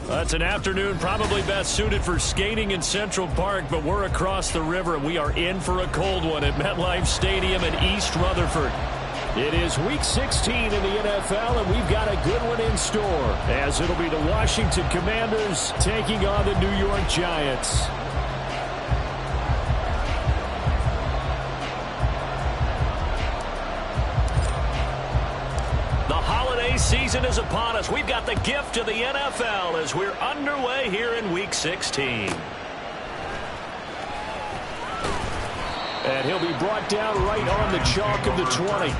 It's an afternoon probably best suited for skating in Central Park, but we're across the river, and we are in for a cold one at MetLife Stadium in East Rutherford. It is Week 16 in the NFL, and we've got a good one in store, as it'll be the Washington Commanders taking on the New York Giants. Season is upon us. We've got the gift of the NFL as we're underway here in Week 16. And he'll be brought down right on the chalk of the 20.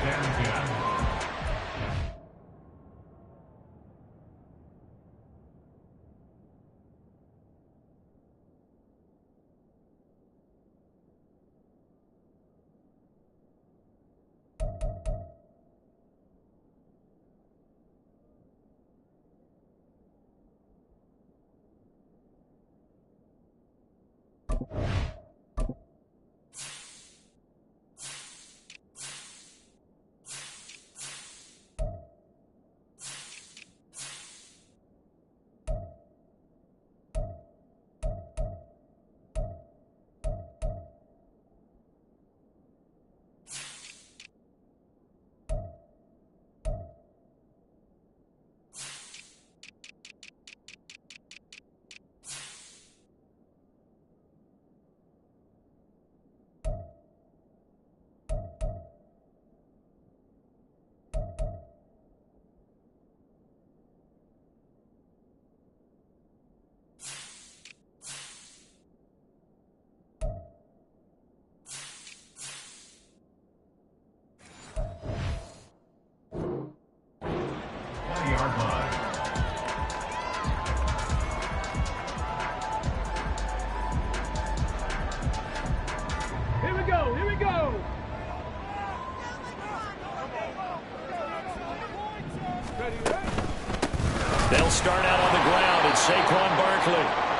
They'll start out on the ground, it's Saquon Barkley.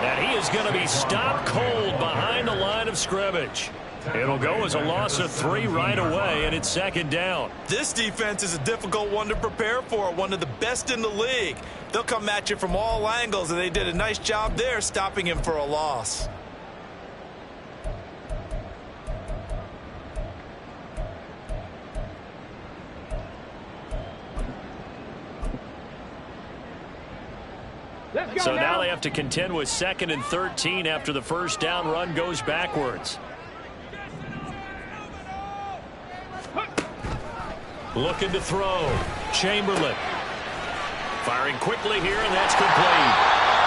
And he is going to be stopped cold behind the line of scrimmage. It'll go as a loss of 3 right away, and it's second down. This defense is a difficult one to prepare for, one of the best in the league. They'll come at you from all angles, and they did a nice job there stopping him for a loss. So now they have to contend with 2nd and 13 after the first down run goes backwards. Looking to throw. Chamberlain. Firing quickly here, and that's complete.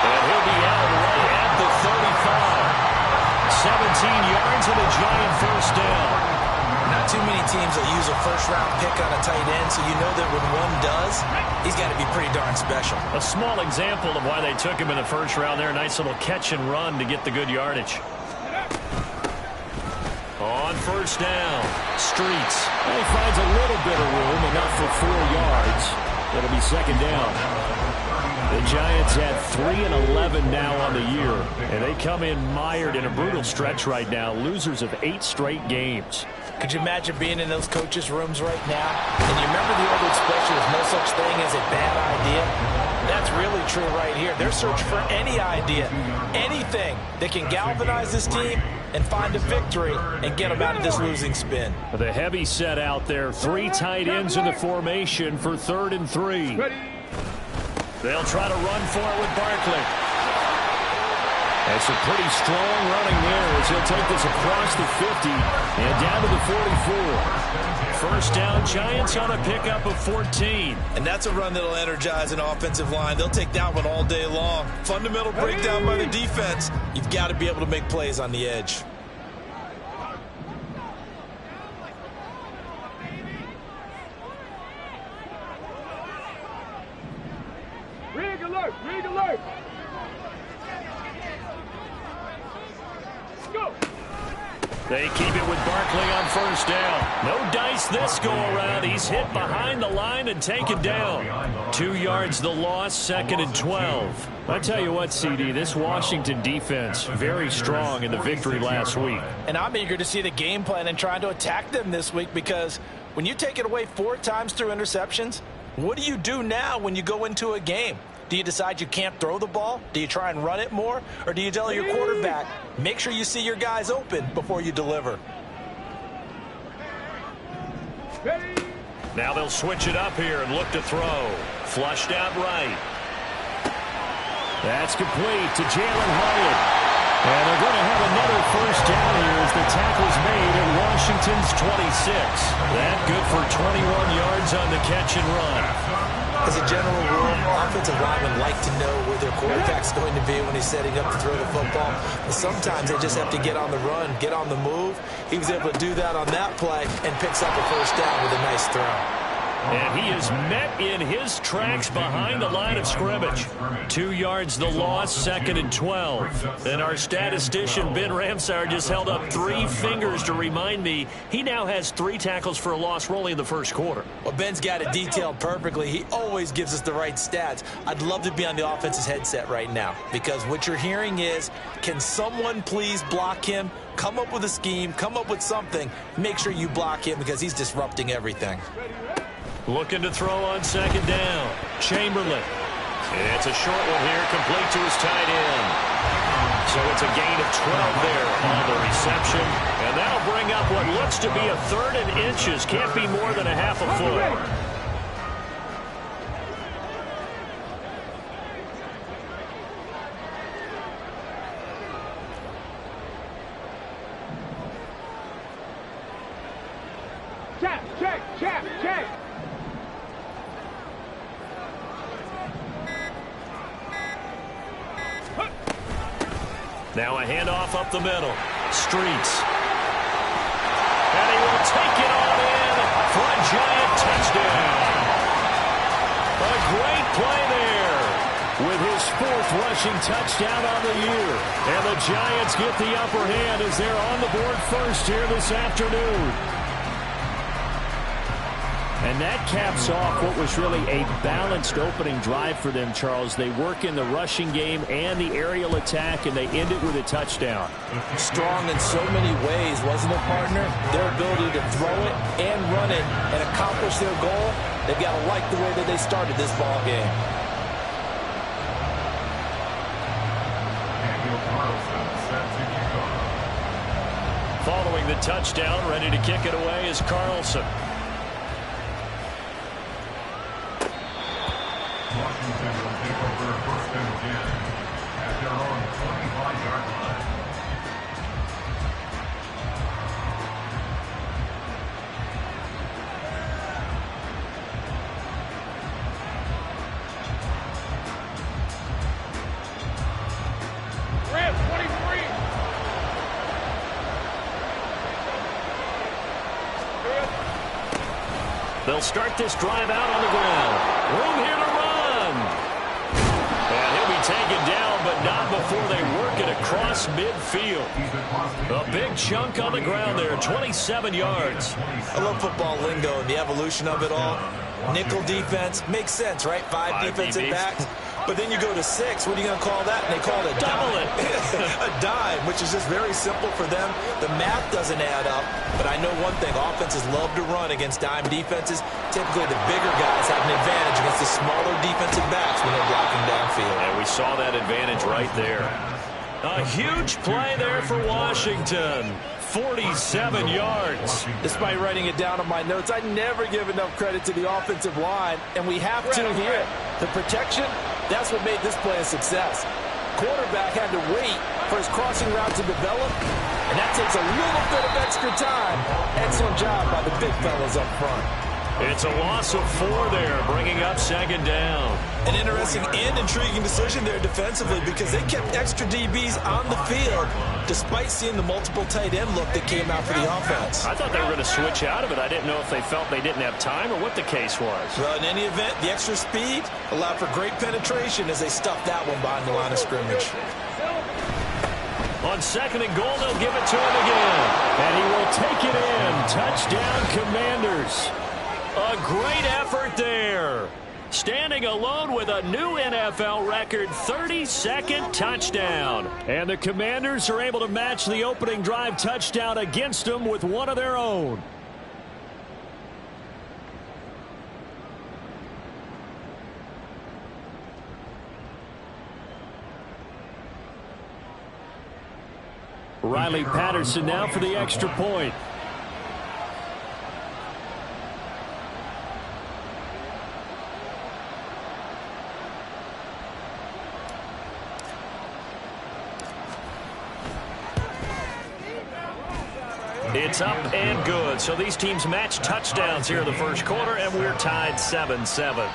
And he'll be out right at the 35. 17 yards and a Giant first down. Not too many teams will use a first-round pick on a tight end, so you know that when one does, he's got to be pretty darn special. A small example of why they took him in the first round there. Nice little catch and run to get the good yardage. On first down, Streets. And he finds a little bit of room, enough for 4 yards. It'll be second down. The Giants at 3-11 now on the year, and they come in mired in a brutal stretch right now, losers of 8 straight games. Could you imagine being in those coaches' rooms right now? And you remember the old expression, there's no such thing as a bad idea? That's really true right here. They're searching for any idea, anything that can galvanize this team and find a victory and get them out of this losing spin. The heavy set out there, 3 tight ends in the formation for 3rd and 3. They'll try to run for it with Barkley. That's a pretty strong running there as he'll take this across the 50 and down to the 44. First down, Giants on a pickup of 14. And that's a run that'll energize an offensive line. They'll take that one all day long. Fundamental breakdown by the defense. You've got to be able to make plays on the edge. Rig alert! Rig alert! Go! They keep it with Barkley on first down. No dice this go-around. He's hit behind the line and taken down. 2 yards the loss, 2nd and 12. I tell you what, CD, this Washington defense, very strong in the victory last week. And I'm eager to see the game plan and trying to attack them this week, because when you take it away 4 times through interceptions, what do you do now when you go into a game? Do you decide you can't throw the ball? Do you try and run it more? Or do you tell your quarterback, make sure you see your guys open before you deliver? Now they'll switch it up here and look to throw. Flushed out right. That's complete to Jalen Hyatt. And they're going to have another first down here as the tackle's made at Washington's 26. That good for 21 yards on the catch and run. As a general rule, offensive linemen like to know where their quarterback's going to be when he's setting up to throw the football. But sometimes they just have to get on the run, get on the move. He was able to do that on that play and picks up a first down with a nice throw. And he is met in his tracks behind the line of scrimmage. 2 yards the loss, 2nd and 12. And our statistician, Ben Ramsauer, just held up 3 fingers to remind me he now has 3 tackles for a loss only in the first quarter. Well, Ben's got it detailed perfectly. He always gives us the right stats. I'd love to be on the offense's headset right now because what you're hearing is, can someone please block him? Come up with a scheme, come up with something. Make sure you block him because he's disrupting everything. Looking to throw on 2nd down. Chamberlain. It's a short one here, complete to his tight end. So it's a gain of 12 there on the reception. And that'll bring up what looks to be a 3rd and inches. Can't be more than a half a foot. Check. Now a handoff up the middle. Streets. And he will take it on in for a Giant touchdown. A great play there with his 4th rushing touchdown on the year. And the Giants get the upper hand as they're on the board first here this afternoon. And that caps off what was really a balanced opening drive for them, Charles. They work in the rushing game and the aerial attack, and they end it with a touchdown. Strong in so many ways, wasn't it, partner? Their ability to throw it and run it and accomplish their goal, they've got to like the way that they started this ball game. Following the touchdown, ready to kick it away is Carlson. Washington will take over 1st and 10 at their own 25-yard line. Rams 23. They'll start this drive out on the ground. Room here to run. And he'll be taken down, but not before they work it across midfield. A big chunk on the ground there, 27 yards. I love football lingo and the evolution of it all. Nickel defense makes sense, right? 5 defensive DBs. backs. But then you go to 6. What are you going to call that? And they call it a Double dime. A dime, which is just very simple for them. The math doesn't add up. But I know one thing. Offenses love to run against dime defenses. Typically, the bigger guys have an advantage against the smaller defensive backs when they're blocking downfield. And we saw that advantage right there. A huge play there for Washington. 47 yards. Despite writing it down on my notes, I never give enough credit to the offensive line, and we have to here. The protection, that's what made this play a success. Quarterback had to wait for his crossing route to develop, and that takes a little bit of extra time. Excellent job by the big fellas up front. It's a loss of 4 there, bringing up 2nd down. An interesting and intriguing decision there defensively because they kept extra DBs on the field despite seeing the multiple tight end look that came out for the offense. I thought they were going to switch out of it. I didn't know if they felt they didn't have time or what the case was. Well, in any event, the extra speed allowed for great penetration as they stuffed that one behind the line of scrimmage. On 2nd and goal, they'll give it to him again. And he will take it in. Touchdown, Commanders. A great effort there. Standing alone with a new NFL record 32nd touchdown. And the Commanders are able to match the opening drive touchdown against them with one of their own. Riley Patterson now for the extra point. It's up and good. So these teams match touchdowns here in the first quarter, and we're tied 7-7.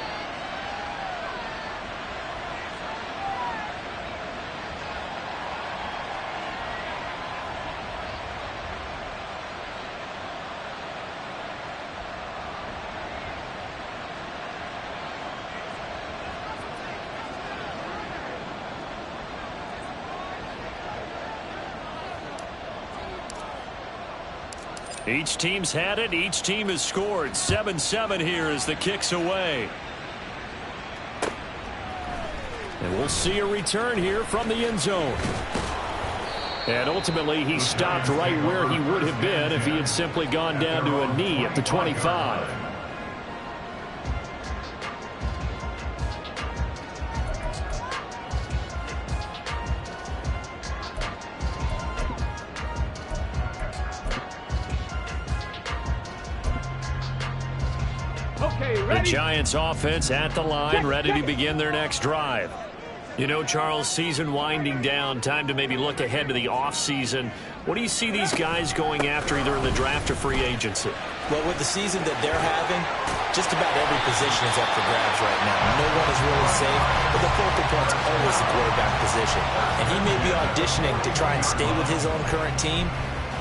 Each team's had it. Each team has scored. 7-7 here as the kick's away. And we'll see a return here from the end zone. And ultimately, he stopped right where he would have been if he had simply gone down to a knee at the 25. The Giants offense at the line, ready to begin their next drive. You know, Charles, season winding down, time to maybe look ahead to the offseason. What do you see these guys going after either in the draft or free agency? Well, with the season that they're having, just about every position is up for grabs right now. No one is really safe, but the focal point's always the quarterback position. And he may be auditioning to try and stay with his own current team.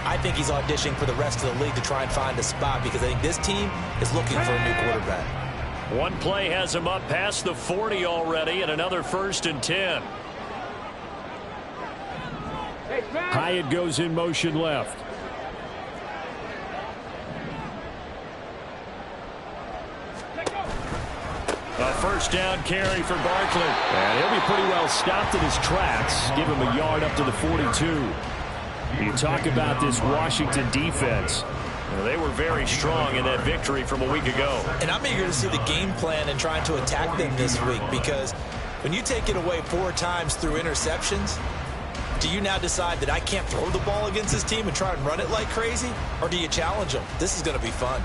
I think he's auditioning for the rest of the league to try and find a spot because I think this team is looking for a new quarterback. One play has him up past the 40 already, and another 1st and 10. Hyatt goes in motion left. A first down carry for Barkley. And he'll be pretty well stopped in his tracks. Give him a yard up to the 42. You talk about this Washington defense. Well, they were very strong in that victory from a week ago. And I'm eager to see the game plan and trying to attack them this week because when you take it away 4 times through interceptions, do you now decide that I can't throw the ball against this team and try and run it like crazy? Or do you challenge them? This is going to be fun.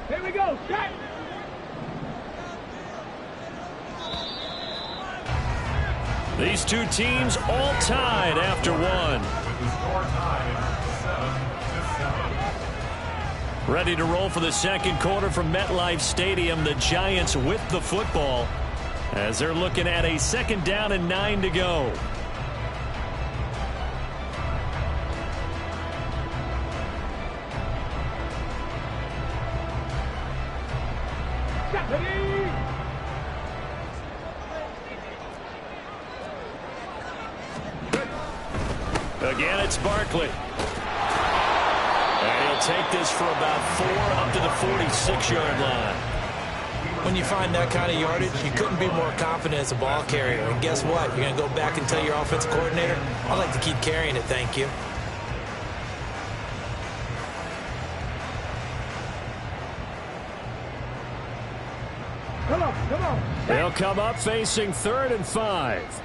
Here we go. Set. These two teams all tied after one. With the score tied 7-7. Ready to roll for the second quarter from MetLife Stadium. The Giants with the football as they're looking at a 2nd down and 9 to go. Again, it's Barkley. And he'll take this for about 4 up to the 46-yard line. When you find that kind of yardage, you couldn't be more confident as a ball carrier. And guess what? You're going to go back and tell your offensive coordinator, I'd like to keep carrying it, thank you. Come on, come on. They'll come up facing 3rd and 5.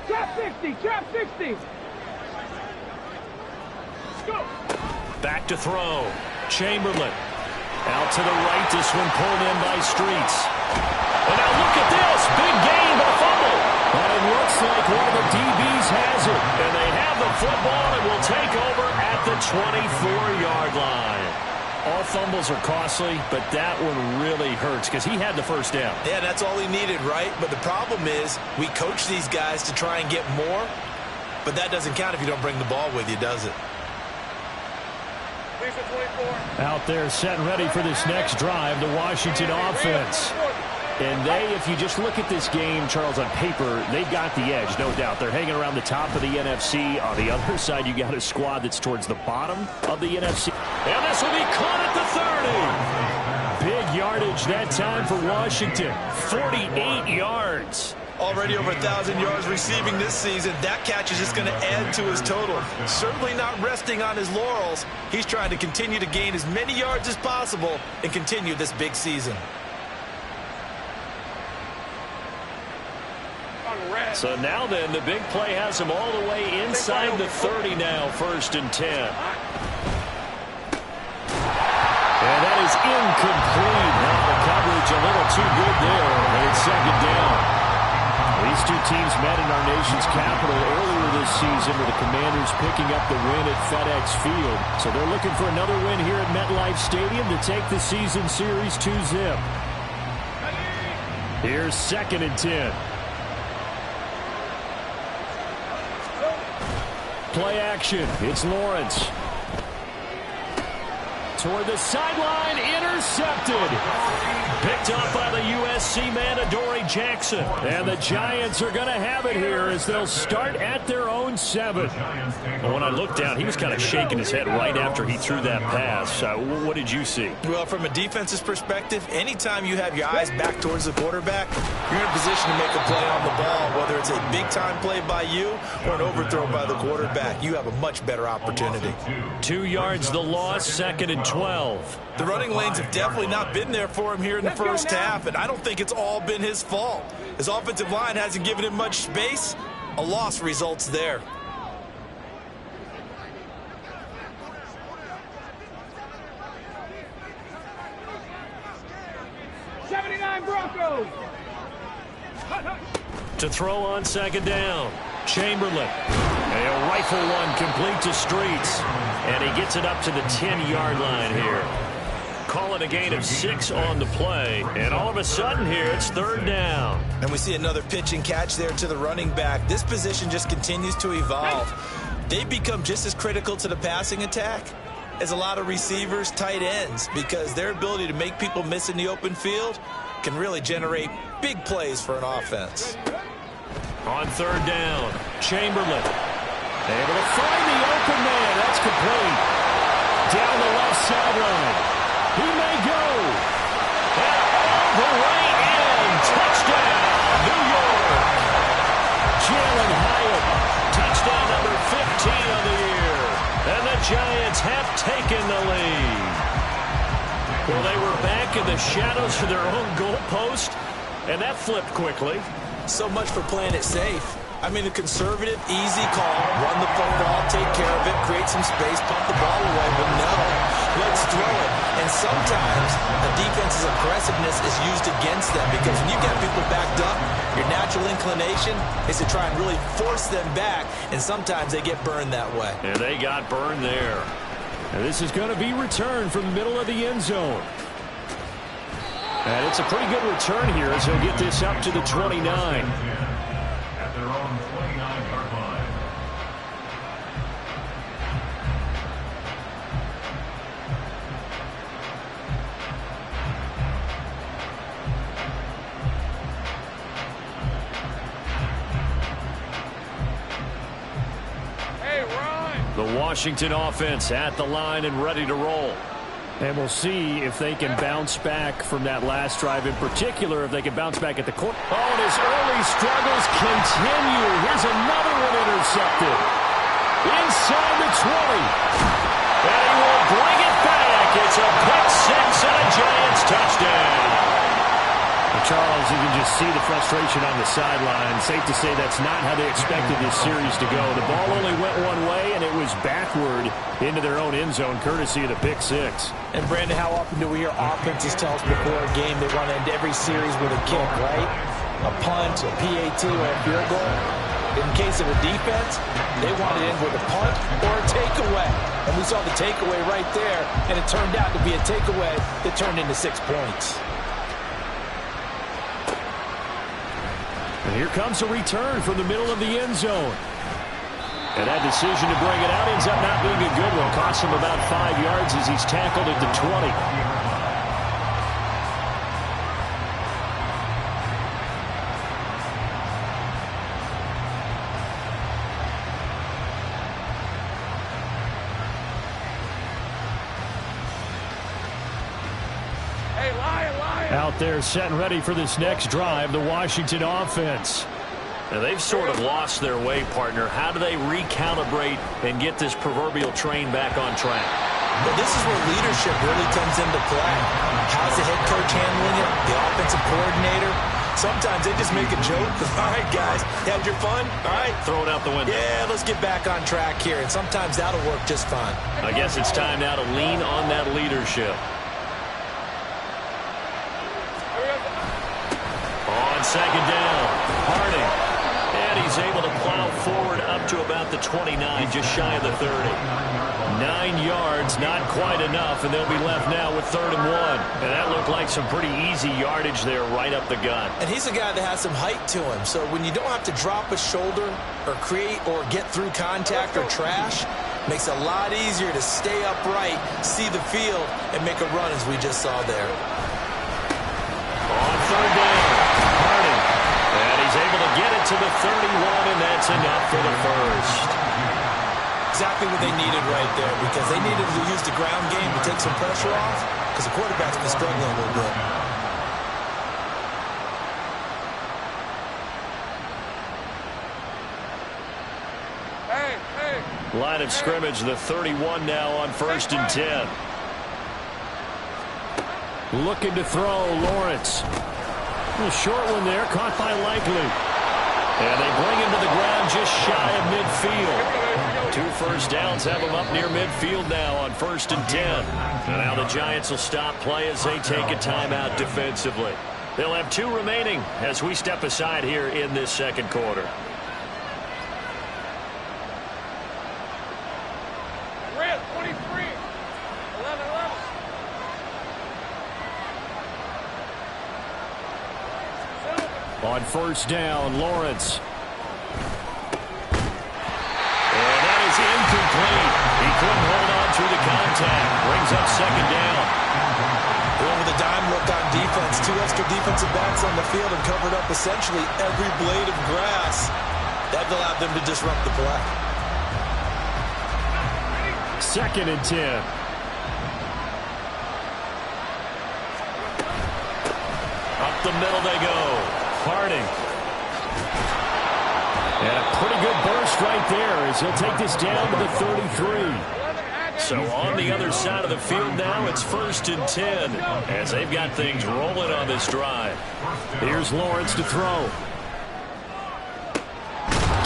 Trap 60, trap 60. Go. Back to throw. Chamberlain. Out to the right. This one pulled in by Streets. And now look at this. Big gain, but a fumble. But it looks like one of the DBs has it. And they have the football and will take over at the 24-yard line. All fumbles are costly, but that one really hurts because he had the first down. Yeah, that's all he needed, right? But the problem is we coach these guys to try and get more, but that doesn't count if you don't bring the ball with you, does it? Out there set and ready for this next drive, the Washington offense. And they, if you just look at this game, Charles, on paper, they've got the edge, no doubt. They're hanging around the top of the NFC. On the other side, you got a squad that's towards the bottom of the NFC. And this will be caught at the 30. Big yardage that time for Washington. 48 yards. Already over 1,000 yards receiving this season. That catch is just going to add to his total. Certainly not resting on his laurels. He's trying to continue to gain as many yards as possible and continue this big season. So now then, the big play has him all the way inside the 30 now, 1st and 10. And that is incomplete. Now the coverage a little too good there, and it's 2nd down. These two teams met in our nation's capital earlier this season with the Commanders picking up the win at FedEx Field. So they're looking for another win here at MetLife Stadium to take the season series 2-zip. Here's 2nd and 10. Play action. It's Lawrence. Toward the sideline, intercepted. Picked up by the USC man, Adoree Jackson. And the Giants are going to have it here as they'll start at their own 7. Well, when I looked down, he was kind of shaking his head right after he threw that pass. What did you see? Well, from a defense's perspective, anytime you have your eyes back towards the quarterback, you're in a position to make a play on the ball, whether it's a big-time play by you or an overthrow by the quarterback. You have a much better opportunity. 2 yards the loss, 2nd and 12. The running lanes have definitely not been there for him here in the first half, and I don't think it's all been his fault. His offensive line hasn't given him much space. A loss results there. Broncos. To throw on 2nd down. Chamberlain. A rifle one complete to Streets. And he gets it up to the 10-yard line here. Call it a gain of 6 on the play. And all of a sudden here, it's 3rd down. And we see another pitch and catch there to the running back. This position just continues to evolve. They've become just as critical to the passing attack as a lot of receivers, tight ends, because their ability to make people miss in the open field can really generate big plays for an offense. On 3rd down, Chamberlain. Able to find the open man. That's complete. Down the left sideline. He may go. And all the way in. Touchdown, New York. Jalen Hyatt. Touchdown number 15 of the year. And the Giants have taken the lead. Well, they were back in the shadows of their own goalpost, and that flipped quickly. So much for playing it safe. I mean, a conservative, easy call. Run the football, take care of it, create some space, pump the ball away. But no, let's throw it. And sometimes a defense's aggressiveness is used against them because when you get people backed up, your natural inclination is to try and really force them back, and sometimes they get burned that way. And they got burned there. And this is going to be returned from the middle of the end zone. And it's a pretty good return here as he'll get this up to the 29. At their own 29-yard line. The Washington offense at the line and ready to roll. And we'll see if they can bounce back from that last drive, in particular, if they can bounce back at the corner. Oh, and his early struggles continue. Here's another one intercepted. Inside the 20. And he will bring it back. It's a pick 6 and a Giants touchdown. Charles, you can just see the frustration on the sideline. Safe to say that's not how they expected this series to go. The ball only went one way, and it was backward into their own end zone, courtesy of the pick 6. And, Brandon, how often do we hear offenses tell us before a game they want to end every series with a kick, right? A punt, a PAT, or a field goal. In case of a defense, they want to end with a punt or a takeaway. And we saw the takeaway right there, and it turned out to be a takeaway that turned into 6 points. And here comes a return from the middle of the end zone. And that decision to bring it out ends up not being a good one. Costs him about 5 yards as he's tackled at the 20. Out there set and ready for this next drive, the Washington offense. Now they've sort of lost their way, partner. How do they recalibrate and get this proverbial train back on track? Well, this is where leadership really comes into play. How's the head coach handling it? The offensive coordinator? Sometimes they just make a joke. All right, guys, had your fun? All right. Throw it out the window. Yeah, let's get back on track here. And sometimes that'll work just fine. I guess it's time now to lean on that leadership. On second down, Harding. And he's able to plow forward up to about the 29, just shy of the 30. 9 yards, not quite enough, and they'll be left now with 3rd and 1. And that looked like some pretty easy yardage there right up the gut. And he's a guy that has some height to him, so when you don't have to drop a shoulder or create or get through contact or trash, makes it a lot easier to stay upright, see the field, and make a run as we just saw there. On 3rd down, Harding. And he's able to get it to the 31, and that's enough for the first. Exactly what they needed right there, because they needed to use the ground game to take some pressure off, because the quarterback's been struggling a little bit. Line of scrimmage, the 31 now on 1st and 10. Looking to throw, Lawrence. A short one there, caught by Likely. And they bring him to the ground just shy of midfield. 2 first downs have him up near midfield now on 1st and 10. And now the Giants will stop play as they take a timeout defensively. They'll have 2 remaining as we step aside here in this second quarter. Red 23. 11. On 1st down, Lawrence. And that is incomplete. He couldn't hold on through the contact. Brings up 2nd down. Going with a dime look on defense. 2 extra defensive backs on the field and covered up essentially every blade of grass. That allowed them to disrupt the play. 2nd and 10. Up the middle they go. Harding. And a pretty good burst right there as he'll take this down to the 33. So on the other side of the field now, it's 1st and 10 as they've got things rolling on this drive. Here's Lawrence to throw.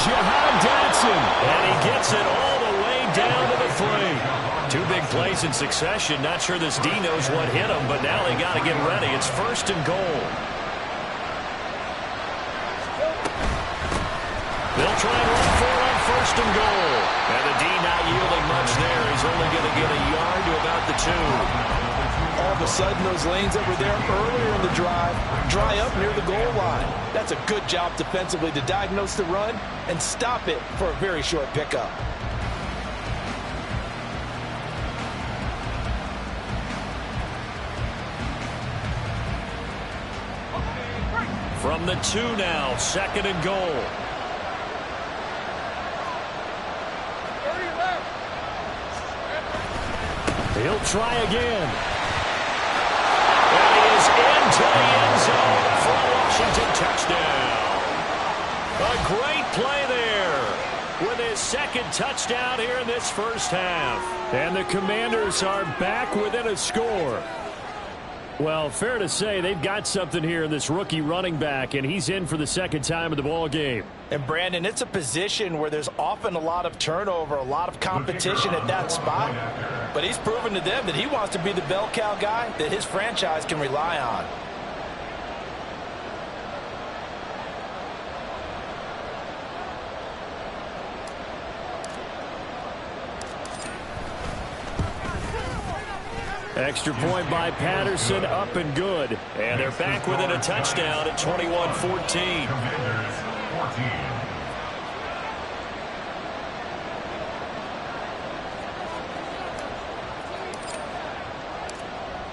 Jahan Dotson. And he gets it all the way down to the 3. 2 big plays in succession. Not sure this D knows what hit him, but now they got to get ready. It's 1st and goal. They'll try and run for it on 1st and goal. And the D not yielding much there. He's only going to get a yard to about the 2. All of a sudden, those lanes that were there earlier in the drive dry up near the goal line. That's a good job defensively to diagnose the run and stop it for a very short pickup. From the 2 now, 2nd and goal. He'll try again. And he is into the end zone for a Washington touchdown. A great play there with his 2nd touchdown here in this first half. And the Commanders are back within a score. Well, fair to say they've got something here in this rookie running back, and he's in for the 2nd time of the ball game. And, Brandon, it's a position where there's often a lot of turnover, a lot of competition at that spot. But he's proven to them that he wants to be the bell cow guy that his franchise can rely on. Extra point by Patterson, up and good. And they're back within a touchdown at 21-14.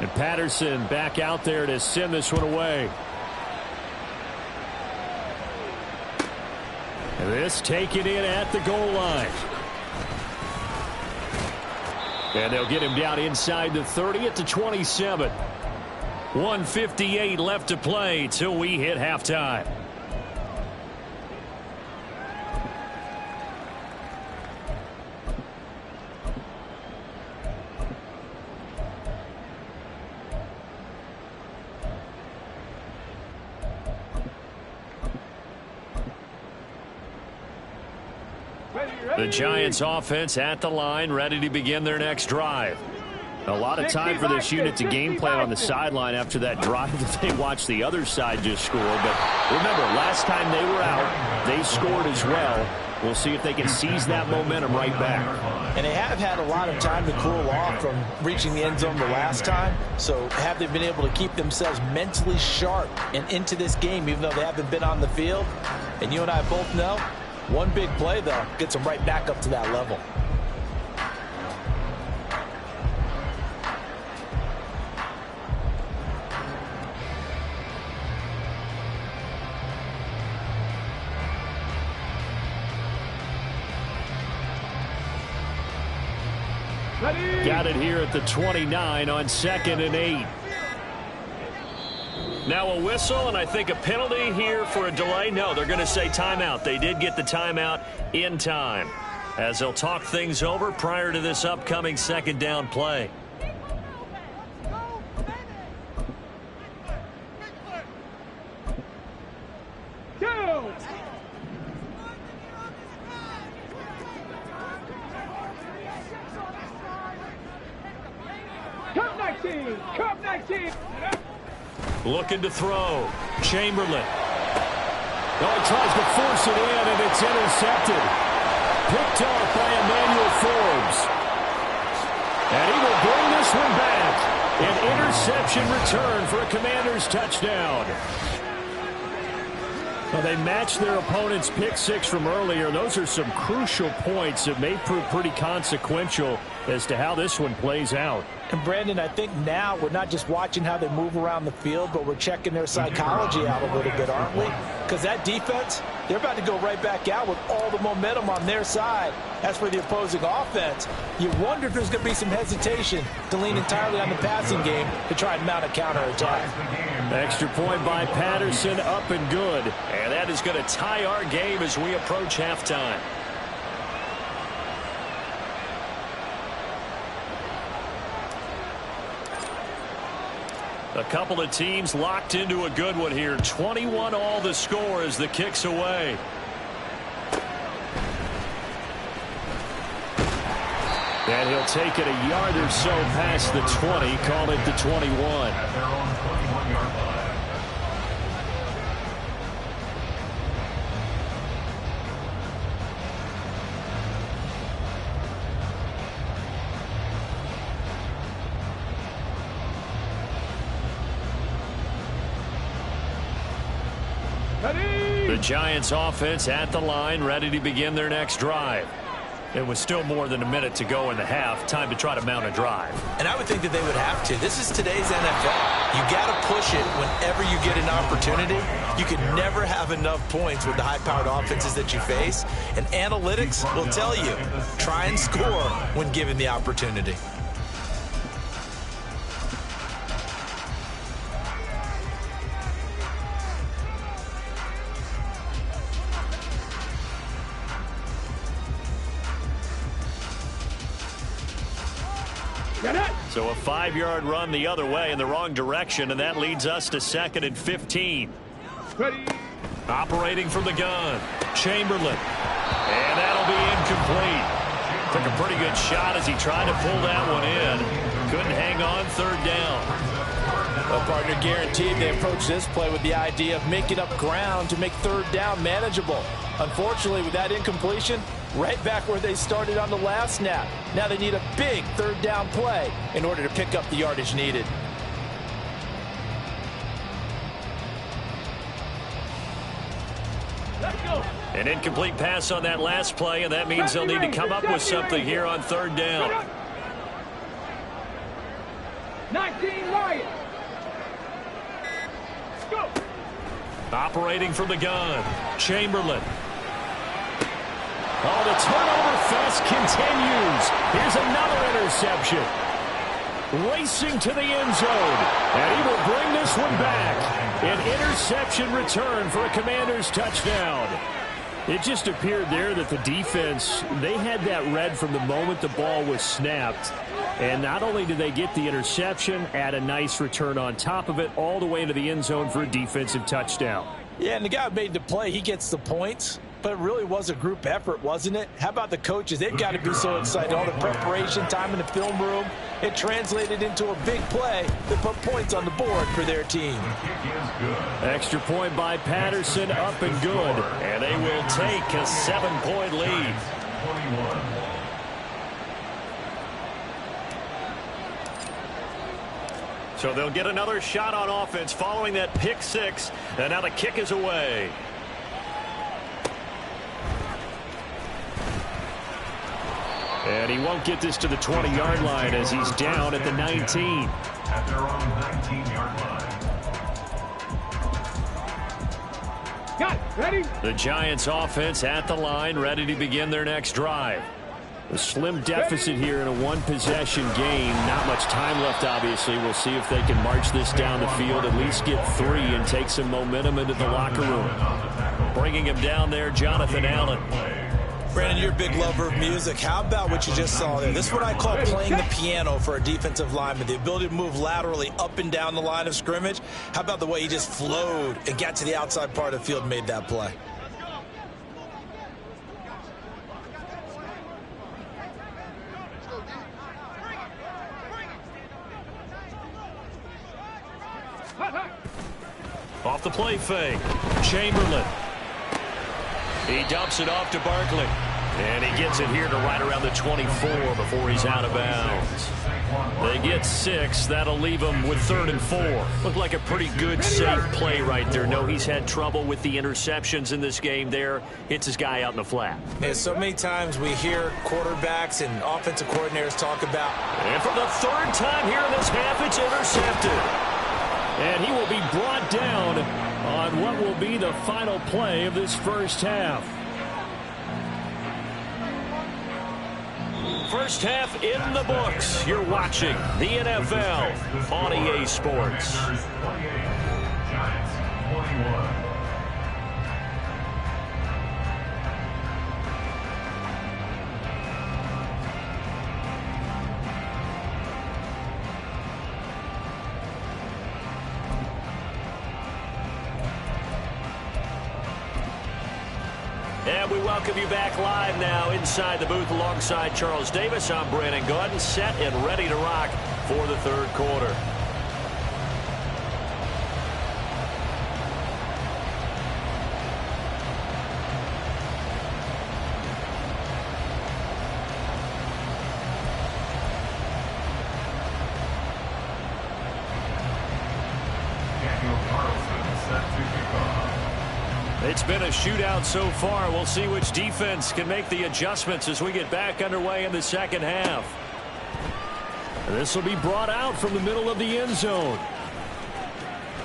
And Patterson back out there to send this one away. And this taken in at the goal line. And they'll get him down inside the 30 at the 27. 1:58 left to play till we hit halftime. The Giants offense at the line, ready to begin their next drive. A lot of time for this unit to game plan on the sideline after that drive that they watched the other side just score. But remember, last time they were out, they scored as well. We'll see if they can seize that momentum right back. And they have had a lot of time to cool off from reaching the end zone the last time. So have they been able to keep themselves mentally sharp and into this game, even though they haven't been on the field? And you and I both know, one big play, though, gets them right back up to that level. Got it here at the 29 on 2nd and 8. Now a whistle, and I think a penalty here for a delay. No, they're going to say timeout. They did get the timeout in time, as they'll talk things over prior to this upcoming second down play. Looking to throw. Chamberlain. Oh, he tries to force it in, and it's intercepted. Picked off by Emmanuel Forbes. And he will bring this one back. An interception return for a Commanders touchdown. Well, they matched their opponent's pick six from earlier. Those are some crucial points that may prove pretty consequential as to how this one plays out. And Brandon, I think now we're not just watching how they move around the field, but we're checking their psychology out a little bit, aren't we? Because that defense, they're about to go right back out with all the momentum on their side. As for the opposing offense, you wonder if there's going to be some hesitation to lean entirely on the passing game to try and mount a counterattack. Extra point by Patterson, up and good. And that is going to tie our game as we approach halftime. A couple of teams locked into a good one here. 21 all the score as the kick's away. And he'll take it a yard or so past the 20, call it the 21. The Giants offense at the line, ready to begin their next drive. It was still more than a minute to go in the half. Time to try to mount a drive. And I would think that they would have to. This is today's NFL. You got to push it whenever you get an opportunity. You can never have enough points with the high-powered offenses that you face. And analytics will tell you, try and score when given the opportunity. So a 5-yard run the other way in the wrong direction, and that leads us to 2nd and 15. Ready. Operating from the gun, Chamberlain. And that'll be incomplete. Took a pretty good shot as he tried to pull that one in. Couldn't hang on, 3rd down. Well, partner, guaranteed they approach this play with the idea of making up ground to make 3rd down manageable. Unfortunately, with that incompletion, right back where they started on the last snap. Now they need a big 3rd down play in order to pick up the yardage needed. Let's go. An incomplete pass on that last play, and that means they'll need to come up with something here on 3rd down. 19 Lions. Go. Operating from the gun, Chamberlain. Oh, the turnover fest continues. Here's another interception. Racing to the end zone. And he will bring this one back. An interception return for a Commanders touchdown. It just appeared there that the defense, they had that read from the moment the ball was snapped. And not only did they get the interception, add a nice return on top of it, all the way into the end zone for a defensive touchdown. Yeah, and the guy who made the play, he gets the points. But it really was a group effort, wasn't it? How about the coaches? They've got to be so excited. All the preparation, time in the film room, it translated into a big play that put points on the board for their team. Extra point by Patterson, up and good. And they will take a 7-point lead. 21. So they'll get another shot on offense following that pick six. And now the kick is away. And he won't get this to the 20-yard line as he's down at the 19. At their own 19-yard line. Got it. Ready? The Giants offense at the line, ready to begin their next drive. A slim deficit here in a one-possession game. Not much time left, obviously. We'll see if they can march this down the field, at least get 3 and take some momentum into the locker room. Bringing him down there, Jonathan Allen. Brandon, you're a big lover of music. How about what you just saw there? This is what I call playing the piano for a defensive lineman. The ability to move laterally up and down the line of scrimmage. How about the way he just flowed and got to the outside part of the field and made that play? Off the play fake, Chamberlain. He dumps it off to Barkley. And he gets it here to right around the 24 before he's out of bounds. They get 6. That'll leave him with 3rd and 4. Looked like a pretty good, safe play right there. No, he's had trouble with the interceptions in this game there. Hits his guy out in the flat. And so many times we hear quarterbacks and offensive coordinators talk about. And for the 3rd time here in this half, it's intercepted. And he will be brought down on what will be the final play of this first half. First half in the books. You're watching the NFL on EA Sports. Giants 21. And we welcome you back live now inside the booth alongside Charles Davis. I'm Brandon Gaudin, set and ready to rock for the 3rd quarter. Daniel Carlson set to kick off. It's been a shootout so far. We'll see which defense can make the adjustments as we get back underway in the second half. And this will be brought out from the middle of the end zone.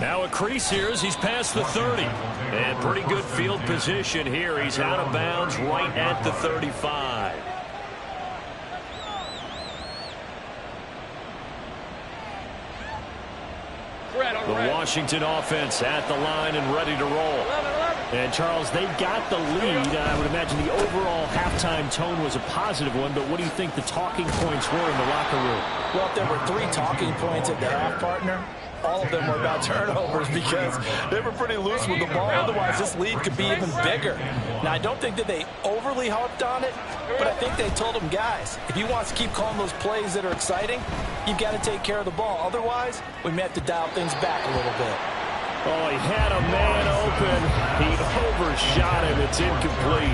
Now a crease here as he's past the 30. And pretty good field position here. He's out of bounds right at the 35. The Washington offense at the line and ready to roll. And, Charles, they've got the lead. I would imagine the overall halftime tone was a positive one, but what do you think the talking points were in the locker room? Well, if there were 3 talking points at the half, partner, all of them were about turnovers because they were pretty loose with the ball. Otherwise, this lead could be even bigger. Now, I don't think that they overly harped on it, but I think they told them, guys, if you want to keep calling those plays that are exciting, you've got to take care of the ball. Otherwise, we may have to dial things back a little bit. Oh, he had a man open. He overshot him. It's incomplete.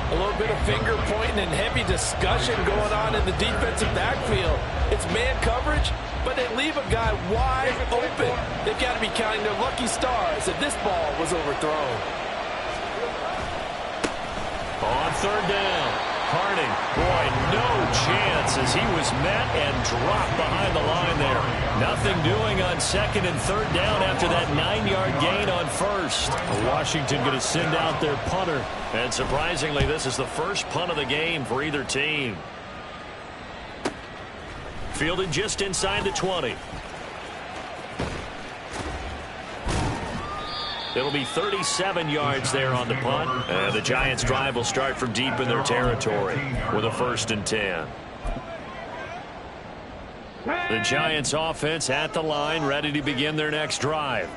A little bit of finger pointing and heavy discussion going on in the defensive backfield. It's man coverage, but they leave a guy wide open. They've got to be counting their lucky stars that this ball was overthrown. On 3rd down. Harding, boy, no chance as he was met and dropped behind the line there. Nothing doing on 2nd and 3rd down after that 9-yard gain on 1st. Washington going to send out their punter. And surprisingly, this is the first punt of the game for either team. Fielded just inside the 20. It'll be 37 yards there on the punt. And the Giants' drive will start from deep in their territory with a 1st and 10. The Giants' offense at the line, ready to begin their next drive.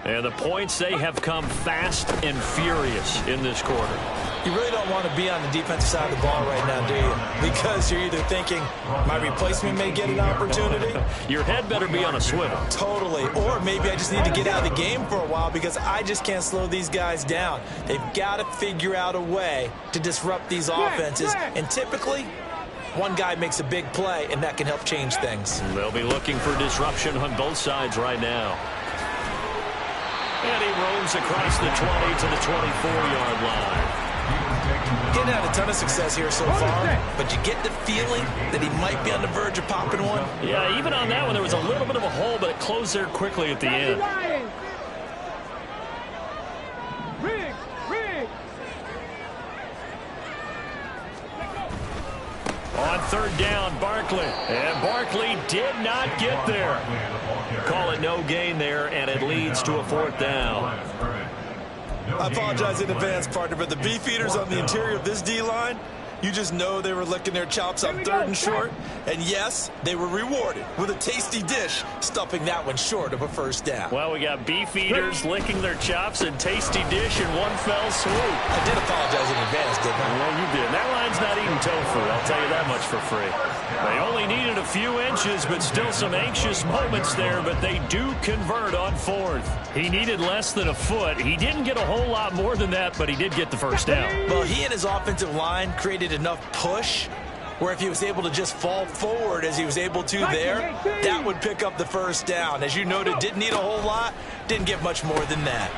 And the points, they have come fast and furious in this quarter. You really don't want to be on the defensive side of the ball right now, do you? Because you're either thinking, my replacement may get an opportunity. Your head better be on a swivel. Totally. Or maybe I just need to get out of the game for a while because I just can't slow these guys down. They've got to figure out a way to disrupt these offenses. And typically, one guy makes a big play, and that can help change things. They'll be looking for disruption on both sides right now. And he roams across the 20 to the 24-yard line. Getting had a ton of success here so far, but you get the feeling that he might be on the verge of popping one. Yeah, even on that one, there was a little bit of a hole, but it closed there quickly at the end. On third down, Barkley. And Barkley did not get there. Call it no gain there, and it leads to a fourth down. I apologize in advance, partner, but the beefeaters on the interior of this D-line, you just know they were licking their chops on third and short. And yes, they were rewarded with a tasty dish, stuffing that one short of a first down. Well, we got beefeaters licking their chops and tasty dish in one fell swoop. I did apologize in advance, didn't I? Well, you did. That line's not eating tofu, I'll tell you that much for free. They only needed a few inches, but still some anxious moments there, but they do convert on fourth. He needed less than a foot. He didn't get a whole lot more than that, but he did get the first down. Well, he and his offensive line created enough push where if he was able to just fall forward as he was able to there, that would pick up the first down. As you noted, didn't need a whole lot, didn't get much more than that.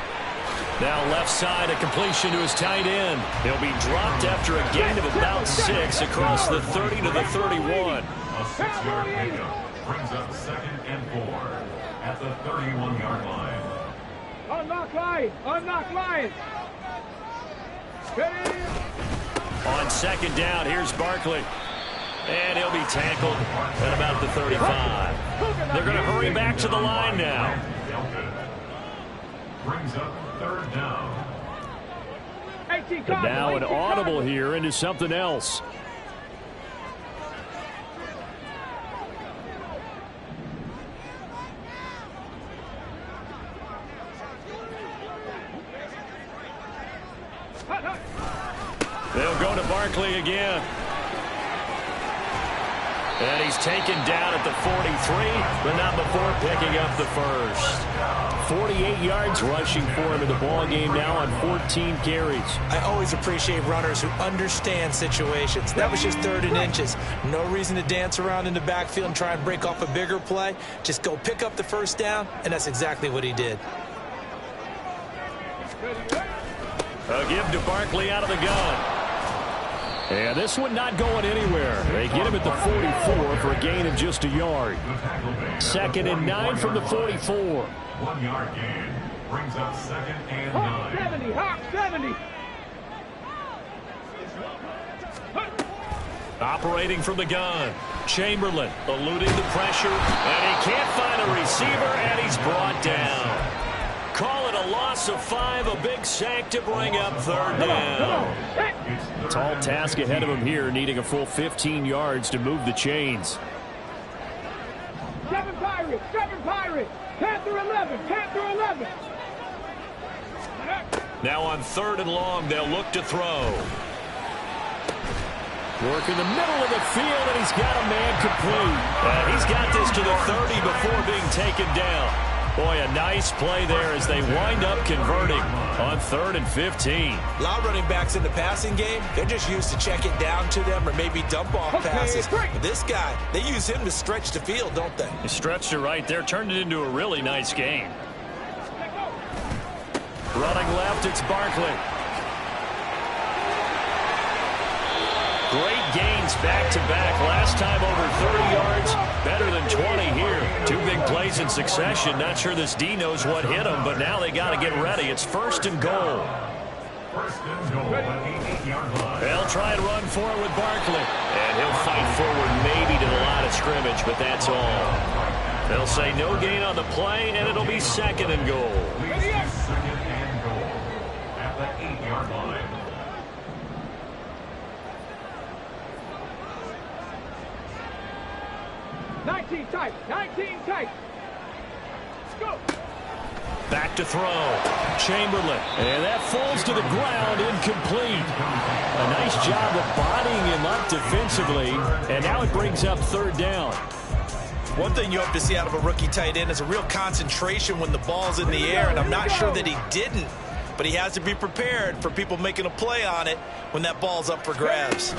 Now left side, a completion to his tight end. He'll be dropped after a gain of about 6 across the 30 to the 31. A 6-yard pickup brings up 2nd and 4 at the 31-yard line. Unlock line! Unlock line! On second down, here's Barkley. And he'll be tackled at about the 35. They're going to hurry back to the line now. Brings up 3rd down. And now an audible here into something else. They'll go to Barkley again. And he's taken down at the 43, but not before picking up the first. 48 yards rushing for him in the ball game now on 14 carries. I always appreciate runners who understand situations. That was just 3rd and inches. No reason to dance around in the backfield and try and break off a bigger play. Just go pick up the first down, and that's exactly what he did. A give to Barkley out of the gun. And this one not going anywhere. They get him at the 44 for a gain of just a yard. 2nd and 9 from the 44. 1-yard gain brings up 2nd and 9. 70, hot 70. Operating from the gun. Chamberlain eluding the pressure. And he can't find a receiver, and he's brought down. Call it a loss of 5, a big sack to bring up 3rd down. Tall task ahead of him here, needing a full 15 yards to move the chains. 7 Pirates, 7 Pirates. Panther 11, Panther 11. Now on 3rd and long, they'll look to throw. Work in the middle of the field, and he's got a man complete. And he's got this to the 30 before being taken down. Boy, a nice play there as they wind up converting on 3rd and 15. A lot of running backs in the passing game, they're just used to check it down to them or maybe dump off passes. But this guy, they use him to stretch the field, don't they? He stretched it right there, turned it into a really nice game. Running left, it's Barkley. Great gains back-to-back. Last time over 30 yards, better than 20 here. 2 big plays in succession. Not sure this D knows what hit him, but now they got to get ready. It's 1st and goal. 1st and goal at the 8-yard line. They'll try and run for it with Barkley. And he'll fight forward maybe to the line of scrimmage, but that's all. They'll say no gain on the play, and it'll be 2nd and goal. 2nd and goal at the 8-yard line. 19 tight, 19 tight. Let's go. Back to throw. Chamberlain. And that falls to the ground, incomplete. A nice job of bodying him up defensively. And now it brings up third down. One thing you hope to see out of a rookie tight end is a real concentration when the ball's in the air, and I'm not sure that he didn't, but he has to be prepared for people making a play on it when that ball's up for grabs.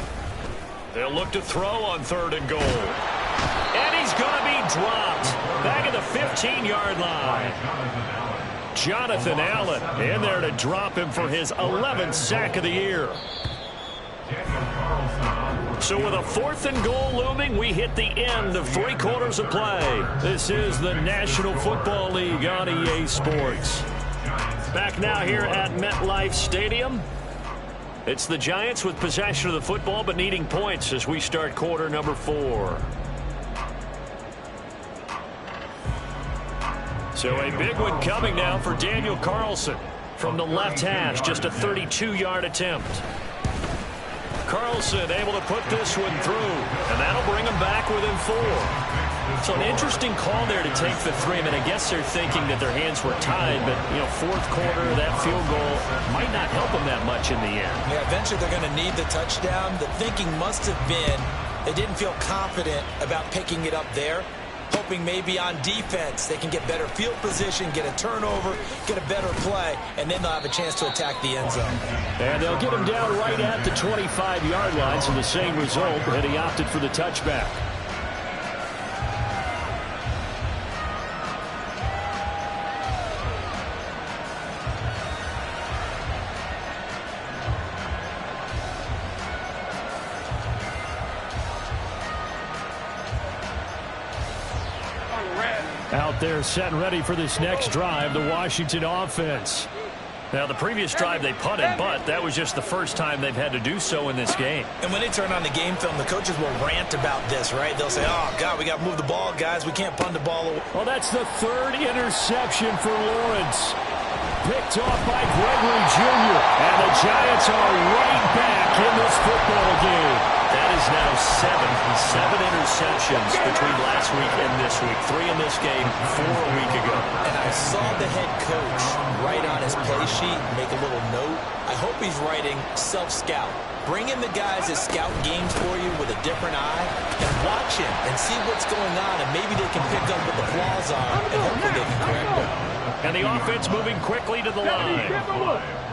They'll look to throw on third and goal. And he's going to be dropped. Back at the 15-yard line. Jonathan Allen in there to drop him for his 11th sack of the year. So with a 4th and goal looming, we hit the end of 3 quarters of play. This is the National Football League on EA Sports. Back now here at MetLife Stadium. It's the Giants with possession of the football but needing points as we start quarter number 4. So a big one coming now for Daniel Carlson from the left hash. Just a 32-yard attempt. Carlson able to put this one through, and that'll bring him back within 4. So an interesting call there to take the 3. I mean, I guess they're thinking that their hands were tied, but, you know, 4th quarter, that field goal might not help them that much in the end. Yeah, eventually they're going to need the touchdown. The thinking must have been they didn't feel confident about picking it up there, hoping maybe on defense they can get better field position, get a turnover, get a better play, and then they'll have a chance to attack the end zone. And they'll get him down right at the 25-yard line, so the same result, and he opted for the touchback. Out there set and ready for this next drive, the Washington offense. Now, the previous drive they punted, but that was just the first time they've had to do so in this game. And when they turn on the game film, the coaches will rant about this, right? They'll say, oh, God, we got to move the ball, guys. We can't punt the ball away. Well, that's the 3rd interception for Lawrence. Picked off by Gregory Jr. And the Giants are right back in this football game. That is now 7 interceptions between last week and this week. 3 in this game, 4 a week ago. And I saw the head coach write on his play sheet, make a little note. I hope he's writing self-scout. Bring in the guys that scout games for you with a different eye and watch him and see what's going on, and maybe they can pick up what the flaws are and hopefully they can correct them. And the offense moving quickly to the line.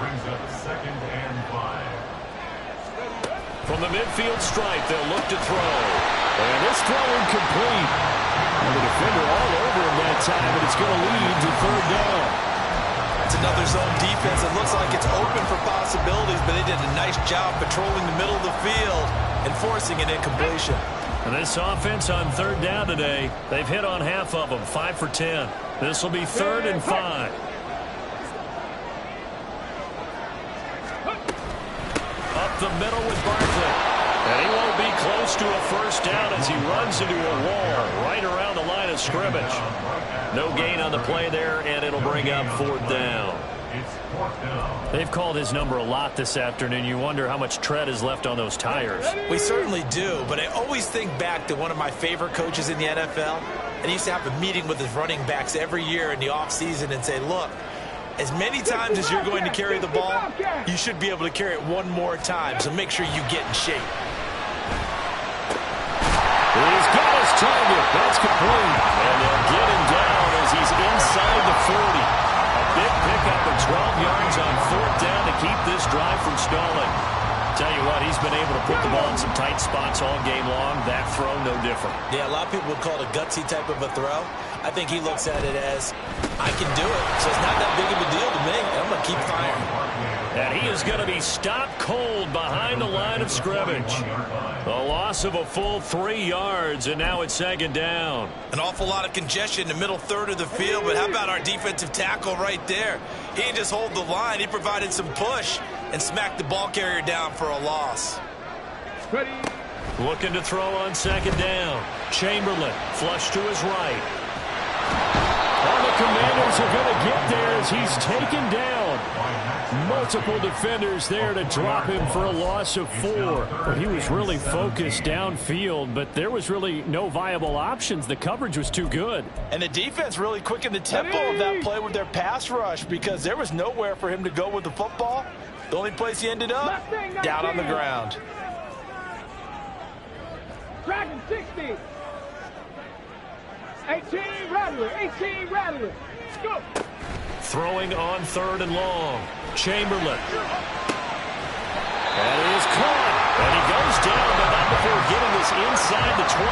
Brings up 2nd and 5. From the midfield stripe, they'll look to throw. And this throw incomplete. And the defender all over him that time, but it's going to lead to 3rd down. It's another zone defense. It looks like it's open for possibilities, but they did a nice job patrolling the middle of the field and forcing an incompletion. And this offense on 3rd down today, they've hit on half of them, 5 for 10. This will be 3rd and 5. Up the middle with Barkley. And he won't be close to a first down as he runs into a wall right around the line of scrimmage. No gain on the play there, and it'll bring up 4th down. They've called his number a lot this afternoon. You wonder how much tread is left on those tires. We certainly do, but I always think back to one of my favorite coaches in the NFL. And he used to have a meeting with his running backs every year in the offseason and say, look, as many times as you're going to carry the ball, you should be able to carry it one more time, so make sure you get in shape. He's got his target. That's complete. And they'll get him down as he's inside the 40. A big pickup of 12 yards on 4th down to keep this drive from stalling. Tell you what, he's been able to put the ball in some tight spots all game long. That throw, no different. Yeah, a lot of people would call it a gutsy type of a throw. I think he looks at it as, I can do it, so it's not that big of a deal to me. I'm going to keep firing. And he is going to be stopped cold behind the line of scrimmage. A loss of a full 3 yards, and now it's 2nd down. An awful lot of congestion in the middle 3rd of the field, but how about our defensive tackle right there? He didn't just hold the line. He provided some push and smacked the ball carrier down for a loss. Ready. Looking to throw on 2nd down. Chamberlain, flush to his right. On the Commanders are going to get there as he's taken down. Multiple defenders there to drop him for a loss of 4. He was really focused downfield, but there was really no viable options. The coverage was too good. And the defense really quickened the tempo of that play with their pass rush because there was nowhere for him to go with the football. The only place he ended up, down on the ground. Dragon 60. 18 Rattler. 18 Rattler. Go. Throwing on 3rd and long. Chamberlain. That is caught. And he goes down, but not before getting this inside the 25.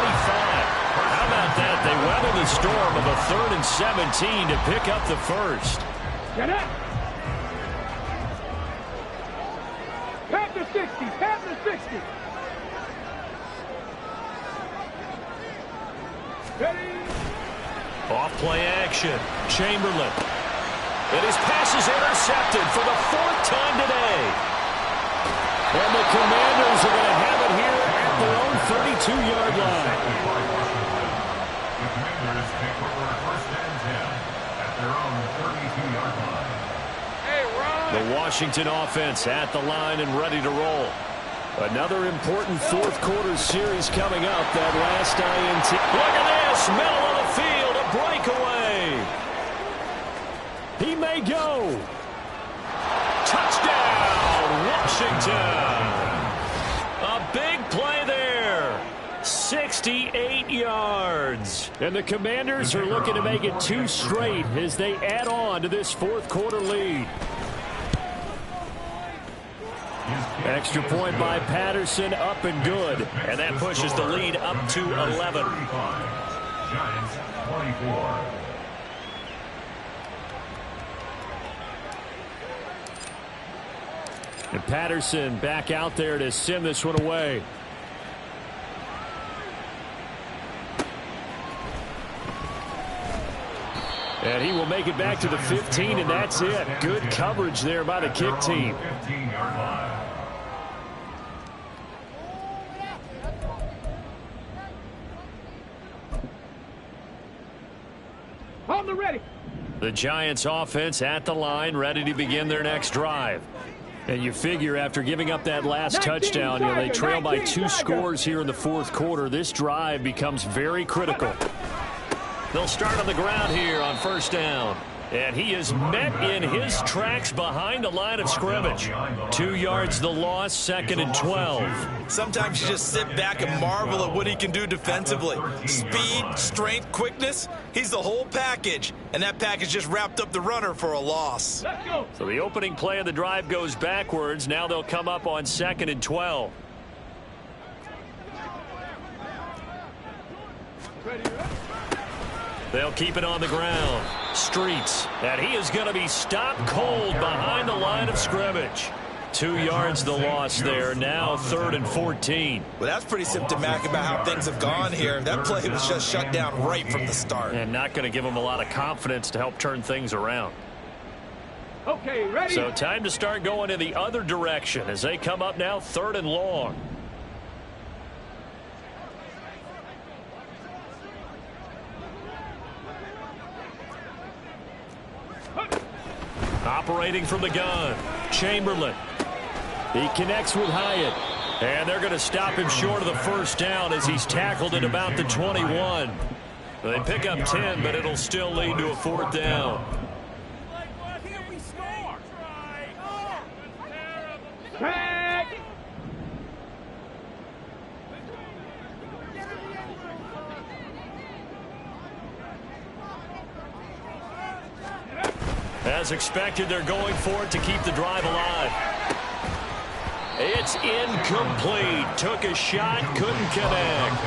How about that? They weather the storm of a 3rd and 17 to pick up the first. Get it. Panther 60. Panther 60. Ready. Off play action. Chamberlain. And his pass is intercepted for the 4th time today. And the Commanders are going to have it here at their own 32-yard line. The Commanders take over 1st and 10 at their own 32-yard line. The Washington offense at the line and ready to roll. Another important 4th quarter series coming up. That last INT. Look at this. Middle of the field. A breakaway. He may go. Touchdown, Washington. A big play there. 68 yards. And the Commanders are looking to make it 2 straight as they add on to this 4th quarter lead. Extra point by Patterson, up and good. And that pushes the lead up to 11. Giants 24. And Patterson back out there to send this one away. And he will make it back to the 15, and that's it. Good coverage there by the kick team. 15-yard line. On the ready. The Giants offense at the line, ready to begin their next drive. And you figure after giving up that last touchdown, they trail by 2 scores here in the 4th quarter. This drive becomes very critical. They'll start on the ground here on 1st down. And he is met in his tracks behind the line of scrimmage. 2 yards the loss, 2nd and 12. Sometimes you just sit back and marvel at what he can do defensively. Speed, strength, quickness, he's the whole package. And that package just wrapped up the runner for a loss. Let's go. So the opening play of the drive goes backwards. Now they'll come up on 2nd and 12. They'll keep it on the ground. Streets. And he is going to be stopped cold behind the line of scrimmage. 2 yards the loss there. Now 3rd and 14. Well, that's pretty symptomatic about how things have gone here. That play was just shut down right from the start. And not going to give him a lot of confidence to help turn things around. Okay, ready. So time to start going in the other direction as they come up now 3rd and long. Operating from the gun, Chamberlain. He connects with Hyatt. And they're going to stop him short of the 1st down as he's tackled at about the 21. They pick up 10, but it'll still lead to a 4th down. Tag. As expected, they're going for it to keep the drive alive. It's incomplete. Took a shot, couldn't connect.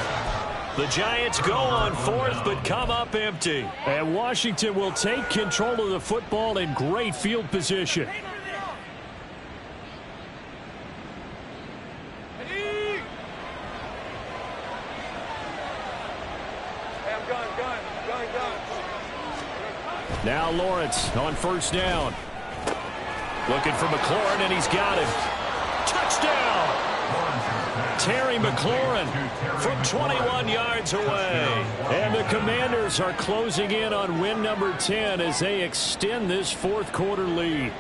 The Giants go on 4th, but come up empty. And Washington will take control of the football in great field position. Now Lawrence on 1st down. Looking for McLaurin, and he's got him. Touchdown! Terry McLaurin from 21 yards away. And the Commanders are closing in on win number 10 as they extend this fourth quarter lead.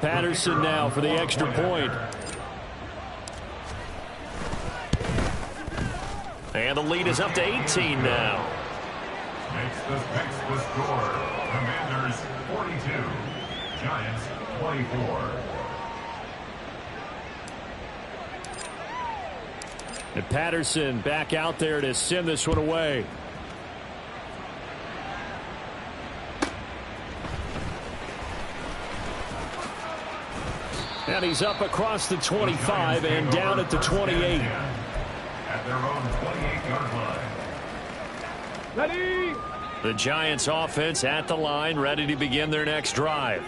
Patterson now for the extra point. And the lead is up to 18 now. Makes the score. Commanders 42. Giants 24. And Patterson back out there to send this one away. And he's up across the 25 and down at the 28. At their own 28-yard line. Ready? The Giants offense at the line, ready to begin their next drive.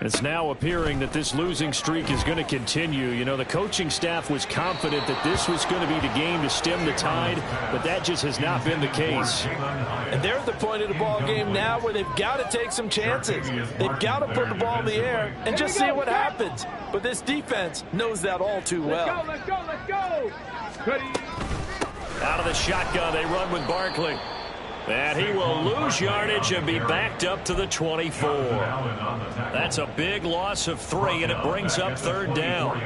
It's now appearing that this losing streak is going to continue. You know, the coaching staff was confident that this was going to be the game to stem the tide, but that just has not been the case. And they're at the point of the ball game now where they've got to take some chances. They've got to put the ball in the air and just see what happens. But this defense knows that all too well. Let's go. Ready? Out of the shotgun, they run with Barkley. And he will lose yardage and be backed up to the 24. That's a big loss of 3, and it brings up third down.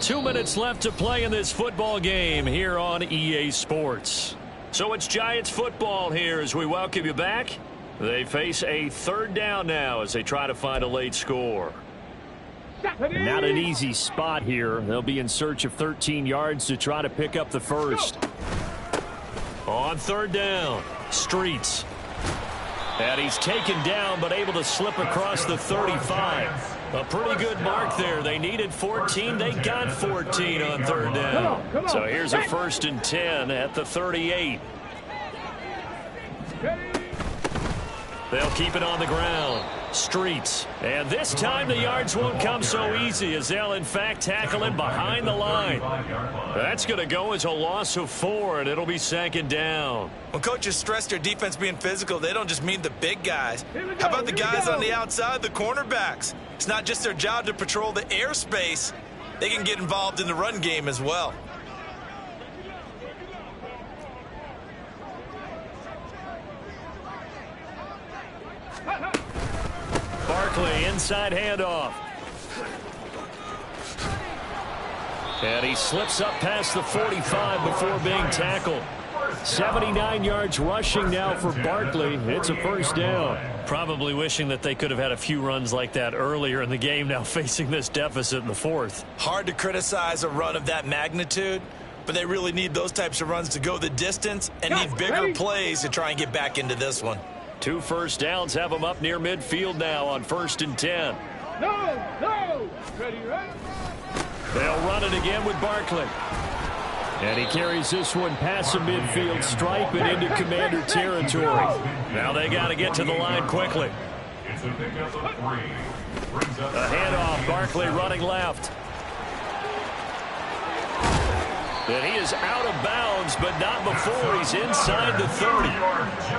2 minutes left to play in this football game here on EA Sports. So it's Giants football here as we welcome you back. They face a third down now as they try to find a late score. Not an easy spot here. They'll be in search of 13 yards to try to pick up the first. On third down, Streets. And he's taken down but able to slip across the 35. A pretty good mark there. They needed 14. They got 14 on third down. So here's a 1st and 10 at the 38. They'll keep it on the ground. Streets. And this time the yards won't come so easy as they'll in fact tackle him behind the line. That's going to go as a loss of 4, and it'll be 2nd down. When coaches stress their defense being physical, they don't just mean the big guys. How about the guys on the outside, the cornerbacks? It's not just their job to patrol the airspace. They can get involved in the run game as well. Barkley, inside handoff. And he slips up past the 45 before being tackled. 79 yards rushing now for Barkley. It's a 1st down. Probably wishing that they could have had a few runs like that earlier in the game, now facing this deficit in the 4th. Hard to criticize a run of that magnitude, but they really need those types of runs to go the distance and need bigger plays to try and get back into this one. 2 first downs have them up near midfield now on 1st and 10. No. Ready? They'll run it again with Barkley. And he carries this one past the midfield stripe and into Commander territory. Now they got to get to the line quickly. It's a pickup of 3. A handoff, Barkley running left. And he is out of bounds, but not before he's inside the 30.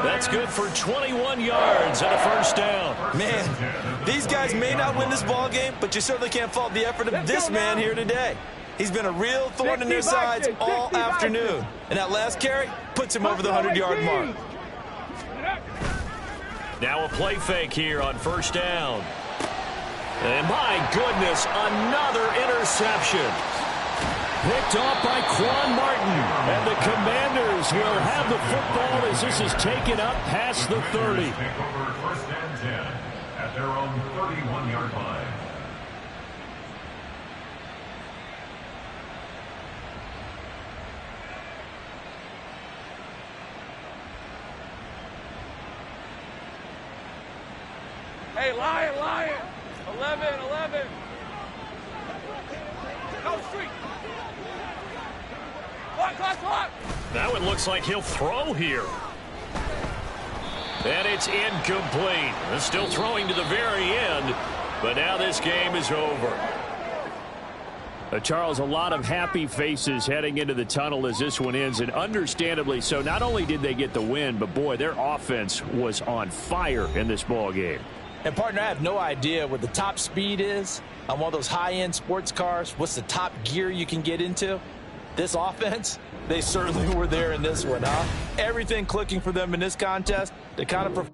That's good for 21 yards and a 1st down. Man, these guys may not win this ball game, but you certainly can't fault the effort of this man here today. He's been a real thorn in their sides all afternoon. And that last carry puts him over the 100-yard mark. Now a play fake here on 1st down. And my goodness, another interception. Picked off by Quan Martin. And the Commanders will have the football as this is taken up past the 30. Take over 1st and 10 at their own 31-yard line. Hey, Lion. 11. Go street. Clock. Now it looks like he'll throw here. And it's incomplete. They're still throwing to the very end, but now this game is over. Charles, a lot of happy faces heading into the tunnel as this one ends, and understandably so. Not only did they get the win, but, boy, their offense was on fire in this ball game. And, partner, I have no idea what the top speed is on one of those high-end sports cars. What's the top gear you can get into? This offense, they certainly were there in this one, huh? Everything clicking for them in this contest. They kind of